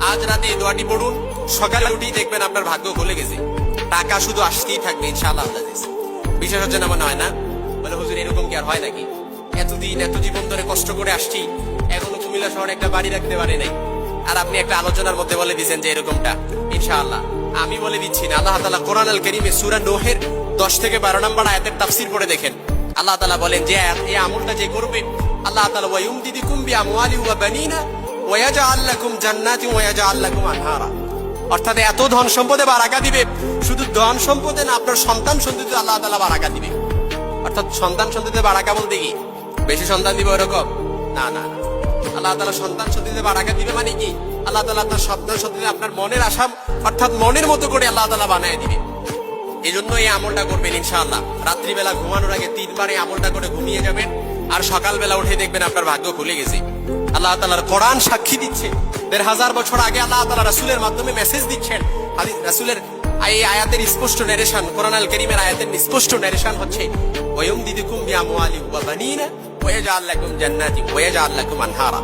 আজ রাতে এই দোয়াটি পড়ুন, সকালে উঠেই দেখবেন আপনার ভাগ্য খুলে গেছে, টাকা শুধু আসতেই থাকবে ইনশাআল্লাহ। বিশেষ হচ্ছে না মনে হয় না? বলে হুজুর এরকম কি আর হয় নাকি? এতদিন এত জীবন ধরে কষ্ট করে আসছি, এখনো কুমিল্লা শহরে একটা বাড়ি রাখতে পারে নাই, আর আপনি একটা আলোচনার মধ্যে বলে দিচ্ছেন যে এরকমটা। ইনশাআল্লাহ আমি বলে দিচ্ছি না, আল্লাহ তাআলা কোরআন আল কারীমে সূরা নূহের 10 থেকে 12 নম্বর আয়াতের তাফসীর পড়ে দেখেন। আল্লাহ তাআলা বলেন যে এই আমলটা যে করবে, আল্লাহ তাআলা ওয়ায়ুমদিদুকুম বিআমওয়ালি ওয়া বানিনা ওয়া ইয়াজআল লাকুম জান্নাতি ওয়া ইয়াজআল লাকুম আনহারা। অর্থাৎ এত ধন সম্পদে বারাকা দিবে, শুধু ধন সম্পদে না, আপনার সন্তান সন্ততিতে আল্লাহ তাআলা বারাকা দিবে। অর্থাৎ সন্তান সন্ততিতে বারাকা বলতে কি বেশি সন্তান দিবে ওরকম না, না, না। আল্লাহ তাআলা সন্তান সন্ততিতে বারাকা দিবে মানে কি, আল্লাহ তাআলা আপনার সন্তান সন্ততি আপনার মনের আশা অর্থাৎ মনের মতো করে আল্লাহ তাআলা বানায় দিবে। এই জন্য এই আমলটা করবেন ইনশাআল্লাহ। রাত্রিবেলা ঘুমানোর আগে 3 বার এই আমলটা করে ঘুমিয়ে যাবেন, আর সকালবেলা উঠে দেখবেন আপনার ভাগ্য খুলে গেছে। আল্লাহ তাআলার কোরআন সাক্ষী দিচ্ছে, 1500 বছর আগে আল্লাহ তাআলা রাসূলের মাধ্যমে মেসেজ দিচ্ছেন। হাদিস রাসূলের এই আয়াতের স্পষ্ট নারেশন, কোরআন আল কারীমের আয়াতের স্পষ্ট নারেশন হচ্ছে ওয়ায়ুমদিদুকুম বিআমওয়ালি ওয়া বানিনা ওয়া ইয়াজআল লাকুম জান্নাতি ওয়া ইয়াজআল লাকুম আনহারা।